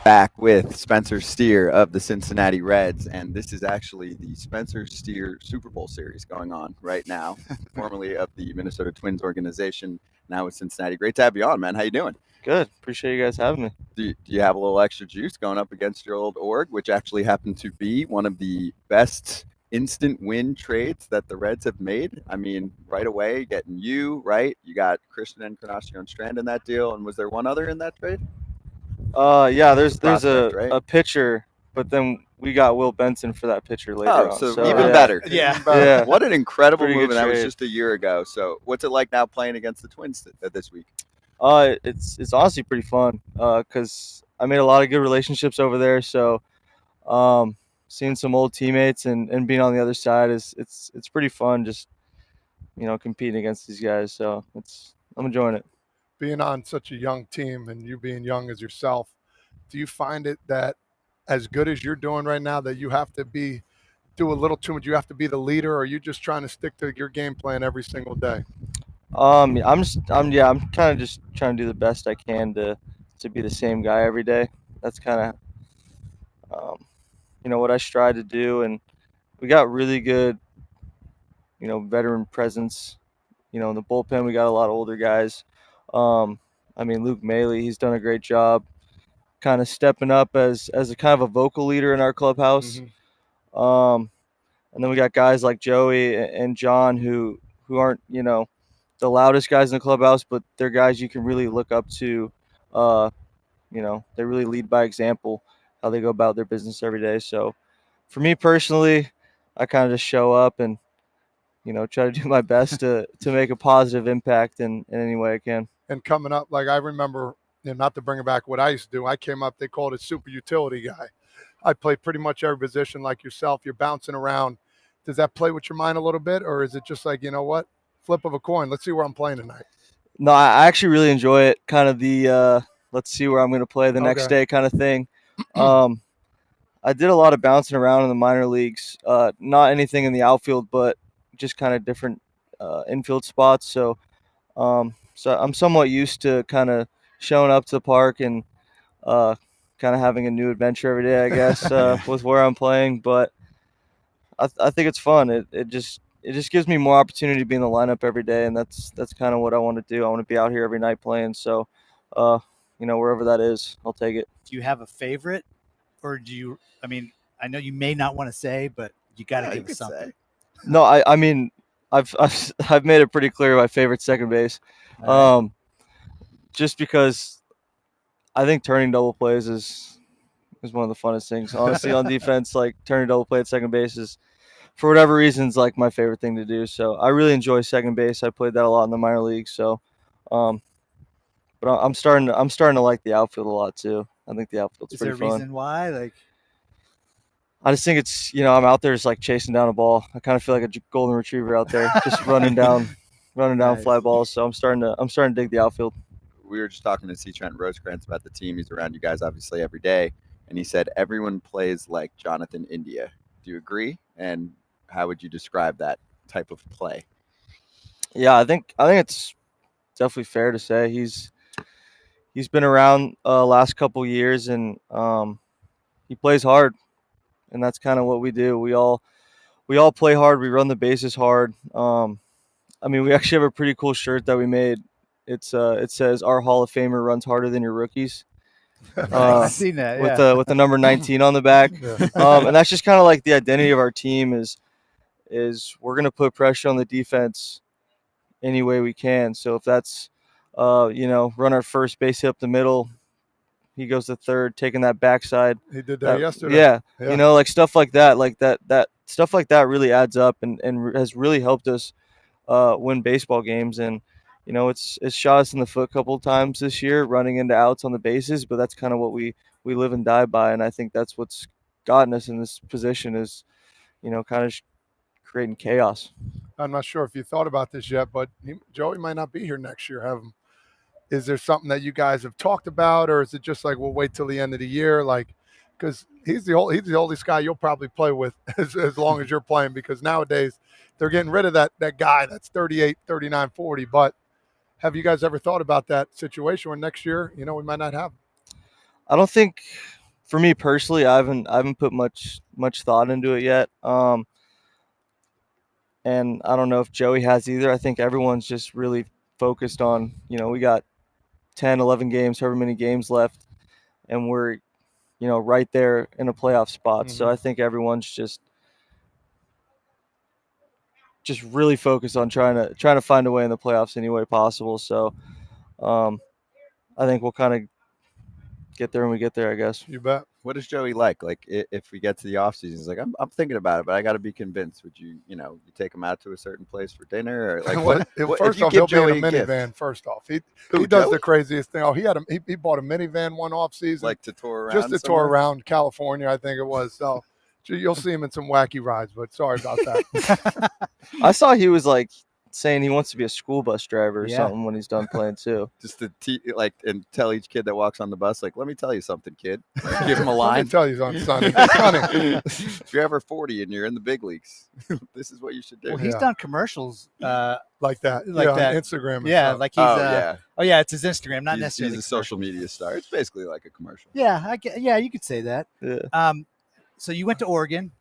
Back with Spencer Steer of the Cincinnati Reds, and this is actually the Spencer Steer Super Bowl series going on right now, formerly of the Minnesota Twins organization, now with Cincinnati. Great to have you on, man. How you doing? Good. Appreciate you guys having me. Do you have a little extra juice going up against your old org, which actually happened to be one of the best instant win trades that the Reds have made? I mean, right away, getting you, right? You got Christian Encarnacion Strand in that deal, and was there one other in that trade? Yeah, there's Prospect, a, right? a pitcher, but then we got Will Benson for that pitcher later Oh, on. so So even yeah, better. Yeah. Even better. yeah, What an incredible pretty move, good and that was trade. just a year ago. So, what's it like now playing against the Twins this week? It's honestly pretty fun. Cause I made a lot of good relationships over there. So um, seeing some old teammates and being on the other side is it's pretty fun. Just competing against these guys. So I'm enjoying it. Being on such a young team and you being young as yourself, do you find it that as good as you're doing right now that you have to do a little too much? You have to be the leader, or are you just trying to stick to your game plan every single day? I'm kind of just trying to do the best I can to be the same guy every day. That's kind of what I strive to do, and we got really good veteran presence. In the bullpen we got a lot of older guys. Um, I mean Luke Maley, he's done a great job, kind of stepping up as a kind of a vocal leader in our clubhouse. Mm-hmm. Um, and then we got guys like Joey and John who aren't the loudest guys in the clubhouse, but they're guys you can really look up to. Uh, they really lead by example how they go about their business every day. So for me personally, I kind of just show up and try to do my best to make a positive impact in any way I can. And coming up, like I remember, not to bring it back what I used to do, I came up, they called it super utility guy. I play pretty much every position like yourself. You're bouncing around. Does that play with your mind a little bit, or is it just like, you know what, flip of a coin? Let's see where I'm playing tonight. No, I actually really enjoy it. Kind of the let's see where I'm going to play the next Okay. day kind of thing. Um, I did a lot of bouncing around in the minor leagues. Not anything in the outfield, but just kind of different infield spots. So I'm somewhat used to kind of showing up to the park and uh, kind of having a new adventure every day, I guess, with where I'm playing. But I think it's fun. It just gives me more opportunity to be in the lineup every day, and that's kind of what I want to do. I want to be out here every night playing. So, uh, wherever that is, I'll take it. Do you have a favorite, or do you? I mean, I know you may not want to say, but you got to Yeah, you give us could something. say. No, I mean, I've made it pretty clear my favorite second base. All right. Just because I think turning double plays is one of the funnest things. Honestly, on defense, like turning double play at second base is for whatever reasons like my favorite thing to do. So I really enjoy second base. I played that a lot in the minor league. So, um, but I'm starting to like the outfield a lot too. I think the outfield's Is there pretty a fun. reason why? Like, I just think it's I'm out there just like chasing down a ball. I kind of feel like a golden retriever out there, just running down Nice. fly balls. So I'm starting to dig the outfield. We were just talking to C. Trent Rosecrans about the team. He's around you guys obviously every day, and he said everyone plays like Jonathan India. Do you agree? And how would you describe that type of play? Yeah, I think it's definitely fair to say he's been around last couple years, and he plays hard, and that's kind of what we do. We all play hard. We run the bases hard. I mean, we actually have a pretty cool shirt that we made. It says our Hall of Famer runs harder than your rookies. I've Uh, Nice. seen that. with Yeah. the number 19 on the back. Yeah. And that's just kind of like the identity of our team is we're gonna put pressure on the defense any way we can. So if that's run our first base hit up the middle, he goes to third, taking that backside. He did that yesterday. Yeah, Yeah. like stuff like that, that stuff like that really adds up and has really helped us win baseball games. And it's shot us in the foot a couple of times this year, running into outs on the bases. But that's kind of what we live and die by, and I think that's what's gotten us in this position is kind of creating chaos. I'm not sure if you thought about this yet, but Joey might not be here next year. Is there something that you guys have talked about, or is it just like we'll wait till the end of the year? Like, because he's the oldest guy you'll probably play with as long as you're playing. Because nowadays they're getting rid of that guy that's 38, 39, 40. But have you guys ever thought about that situation where next year, we might not have him? I don't think, for me personally, I haven't put much thought into it yet. And I don't know if Joey has either. I think everyone's just really focused on, we got 10, 11 games, however many games left, and we're, right there in a playoff spot. So I think everyone's just really focused on trying to find a way in the playoffs any way possible. So I think we'll kind of get there when we get there, I guess. You bet. What is Joey like? Like, if we get to the off season, he's like, I'm thinking about it, but I got to be convinced. Would you take him out to a certain place for dinner, or like First off, he'll be in a minivan. First off, he does the craziest thing. Oh, he bought a minivan one off season, like to tour around, just to tour around California, I think it was. So you'll see him in some wacky rides. But sorry about that. I saw he was like saying he wants to be a school bus driver or something when he's done playing too. Just to and tell each kid that walks on the bus, like, let me tell you something, kid. Like, give him a line. Let me tell you something, Sonny. If you're ever 40 and you're in the big leagues, this is what you should do. Well, he's done commercials like that, that. On Instagram. And yeah, stuff. like he's it's his Instagram, not necessarily. He's a social media star. It's basically like a commercial. Yeah, you could say that. Yeah. So you went to Oregon.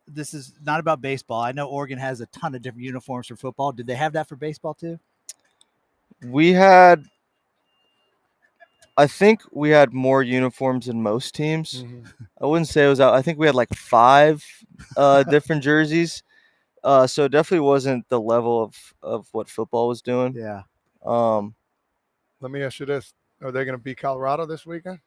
This is not about baseball. I know Oregon has a ton of different uniforms for football. Did they have that for baseball too? I think we had more uniforms than most teams. I wouldn't say it was out. I think we had like 5 different jerseys. So it definitely wasn't the level of what football was doing. Yeah. Let me ask you this. Are they going to beat Colorado this weekend?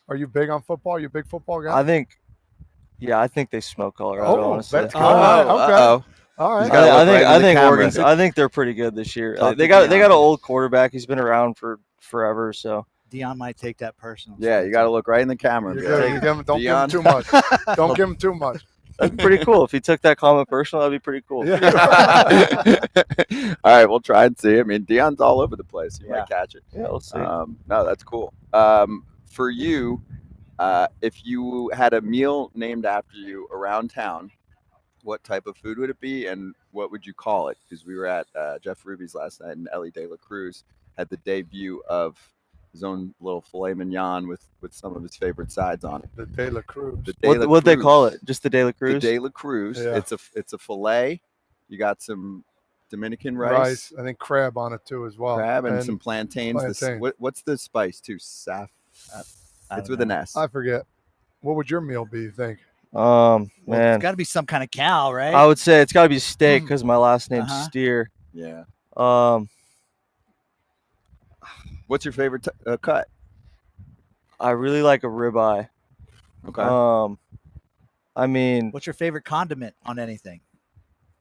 Are you big on football? Are you a big football guy? I think they smoke Colorado, honestly. Okay. All right. I think they're pretty good this year. They got an old quarterback. He's been around for forever, so Dion might take that personal. Yeah, you got to look right in the camera. Don't give him too much. Don't give him too much. That's pretty cool. If he took that comment personal, that'd be pretty cool. Yeah. All right, we'll try and see. I mean, Dion's all over the place. You might catch it. Yeah, let's see. No, that's cool. For you, if you had a meal named after you around town, what type of food would it be, and what would you call it? Because we were at Jeff Ruby's last night, and Ellie De La Cruz had the debut of his own little filet mignon with some of his favorite sides on it. The De La Cruz. What'd they call it? Just the De La Cruz? The De La Cruz. Yeah. It's a filet. You got some Dominican rice. I think crab on it too as well. Crab and some plantains. What's the spice too? It's with an S. I forget. What would your meal be, you think? Man, it's got to be some kind of cow, right? I would say it's got to be steak because my last name's Steer. Yeah. What's your favorite cut? I really like a ribeye. Okay. I mean, what's your favorite condiment on anything?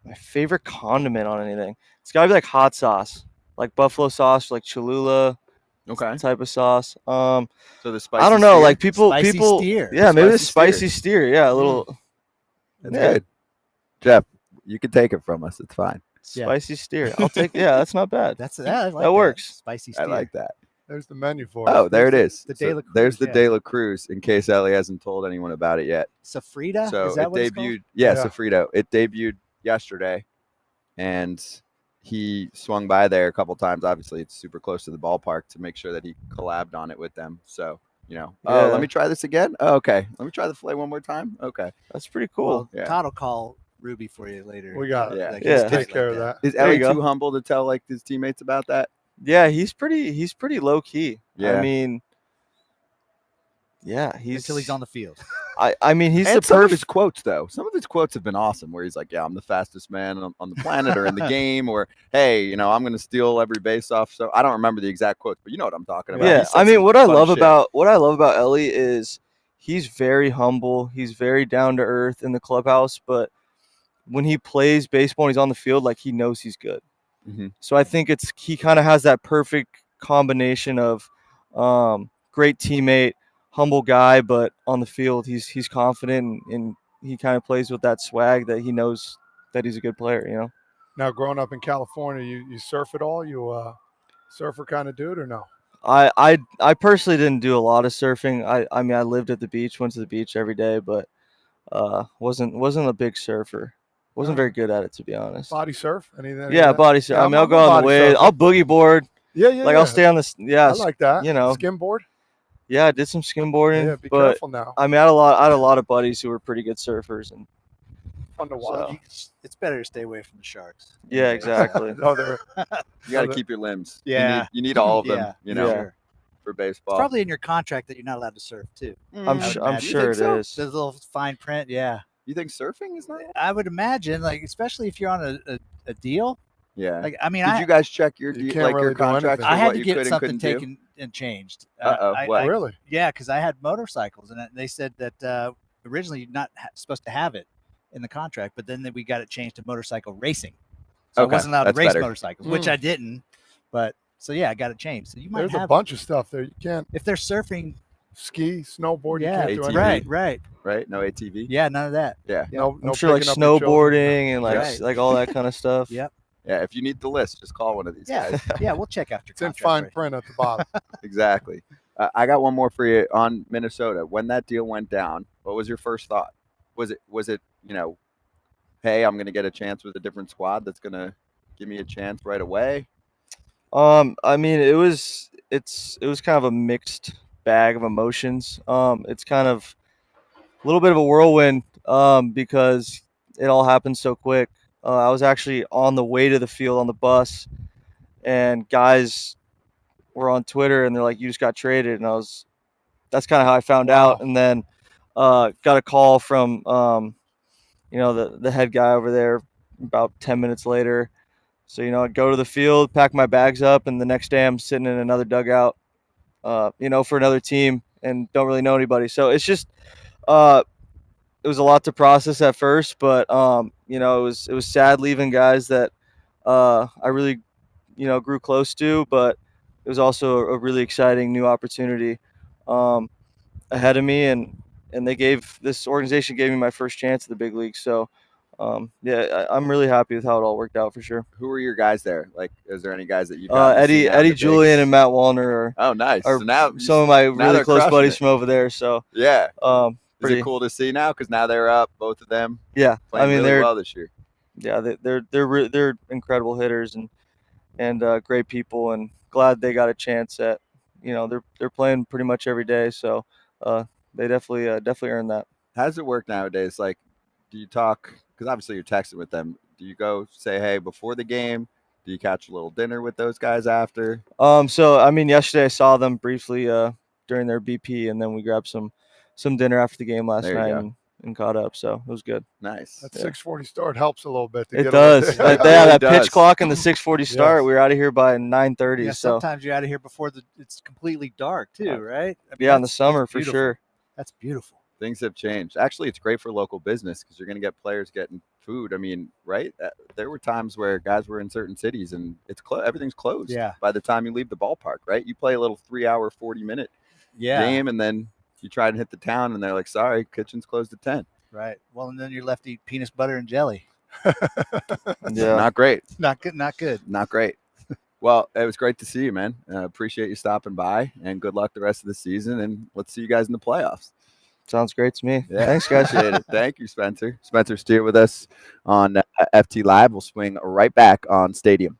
My favorite condiment on anything? It's got to be like hot sauce, like buffalo sauce, like Cholula. Okay. Type of sauce. So the spicy. I don't know, steer? like people. Steer. Yeah, maybe the spicy steer. Yeah, a little. That's good. Jeff, you can take it from us. It's fine. Spicy steer. I'll take. Yeah, that's not bad. That works. Spicy steer. I like that. There's the menu for it. Oh, there it is. The De La Cruz, there's the De La Cruz. In case Ellie hasn't told anyone about it yet. Sofrita. So is that it what debuted. It's yeah, Sofrito. It debuted yesterday, and he swung by there a couple times. Obviously, it's super close to the ballpark to make sure that he collabed on it with them. So, let me try this again. Oh, okay. Let me try the filet one more time. Okay. That's pretty cool. Well, Todd will call Ruby for you later. We got it. Yeah. Take care of that. Is Ellie too humble to tell like his teammates about that? Yeah, he's pretty low key. Yeah. I mean, until he's on the field. I mean, he's and some of his quotes though. Some of his quotes have been awesome. Where he's like, "Yeah, I'm the fastest man on the planet or in the game," or "Hey, I'm going to steal every base off." So I don't remember the exact quotes, but you know what I'm talking about. Yeah, I mean, what I love about Ellie is he's very humble. He's very down to earth in the clubhouse, but when he plays baseball and he's on the field, like he knows he's good. Mm-hmm. So I think he kind of has that perfect combination of great teammate, humble guy, but on the field he's confident and he kind of plays with that swag that he knows that he's a good player. Now, growing up in California, you surf at all? You surfer kind of dude or no? I personally didn't do a lot of surfing. I mean I lived at the beach, went to the beach every day, but wasn't a big surfer. Wasn't very good at it, to be honest. Body surf? Anything? Yeah, body surf. I mean, I'll go on the wave. I'll boogie board. Yeah. I'll stay on this. Yeah, I like that. Skimboard. Yeah, I did some skimboarding, Yeah, be but careful now. I mean, I had a lot of buddies who were pretty good surfers, and Fun to Well, watch. it's better to stay away from the sharks. yeah, anyways. exactly. No, they're You got to the- keep your limbs. Yeah. You need all of them. Yeah, You know, Yeah. sure. for It's baseball. probably in your contract that you're not allowed to surf too. I'm I would I'm imagine. You sure think it so? is. There's a little fine print. Yeah, You think surfing is not? I would imagine, like especially if you're on a deal. Yeah. Like I mean, Did you guys check your You deal, can't like your really do contracts anything. for I had what to you get could and something couldn't do? taken and changed. Uh-oh, what? Oh, really? Yeah, because I had motorcycles, and they said that originally you're not supposed to have it in the contract, but then we got it changed to motorcycle racing, so Okay, I wasn't allowed that's to race better. motorcycles, which I didn't. But so yeah, I got it changed. So you might There's a have bunch of stuff there. You can't if they're surfing. ski, snowboard. Yeah, You can't do ATV. anything. right. Right? No ATV. Yeah, none of that. Yeah. No, I'm sure like picking up your children. snowboarding and like Right. like all that kind of stuff. Yep. Yeah. If you need the list, just call one of these Yeah, guys. yeah. We'll check out your It's in contract. fine right? print at the bottom. Exactly. I got one more for you on Minnesota. When that deal went down, what was your first thought? Was it hey, I'm gonna get a chance with a different squad that's gonna give me a chance right away? I mean, it was kind of a mixed bag of emotions. It's kind of a little bit of a whirlwind because it all happened so quick. I was actually on the way to the field on the bus, and guys were on Twitter and they're like, "You just got traded," and that's kind of how I found Wow. out. And then got a call from the head guy over there about 10 minutes later. So I go to the field, pack my bags up, and the next day I'm sitting in another dugout, for another team, and don't really know anybody. So it's just it was a lot to process at first, but it was sad leaving guys that I really grew close to, but it was also a really exciting new opportunity ahead of me, and this organization gave me my first chance at the big league. So I'm really happy with how it all worked out for sure. Who were your guys there? Like, is there any guys that you've gotten to see now in Eddie the Julian bigs? and Matt Wallner are Oh, nice. are So now some of my now really they're close crushing buddies it. from over there. So Yeah. Is pretty it cool to see now? Because now they're up, both of them yeah. playing I mean really well this year. they're incredible hitters and great people, and glad they got a chance at they're playing pretty much every day. So they definitely earned that. How does it work nowadays? Like, do you talk? Because obviously you're texting with them. Do you go say hey before the game? Do you catch a little dinner with those guys after? So I mean, yesterday I saw them briefly during their BP, and then we grabbed some dinner after the game last There you night go. and caught up. So it was good. Nice. That Yeah. 6:40 start helps a little bit. To It get does. It That really pitch does. clock and the 6:40 start. Yes. We were out of here by 9:30. Yeah, so sometimes you're out of here before it's completely dark too, right? I mean, yeah, in the that's summer for beautiful. sure. That's beautiful. Things have changed. Actually, it's great for local business because you're going to get players getting food. I mean, right? There were times where guys were in certain cities and everything's closed. Yeah. By the time you leave the ballpark, right? You play a little 3-hour, 40-minute Yeah. game, and then you try and hit the town, and they're like, "Sorry, kitchen's closed at 10." Right. Well, and then you're left to eat peanut butter and jelly. Yeah. Not great. Not good. Not good. Not great. Well, it was great to see you, man. Appreciate you stopping by, and good luck the rest of the season. And let's see you guys in the playoffs. Sounds great to me. Yeah, Thanks, guys. Appreciate it. Thank you, Spencer. Spencer Steer with us on FT Live. We'll swing right back on Stadium.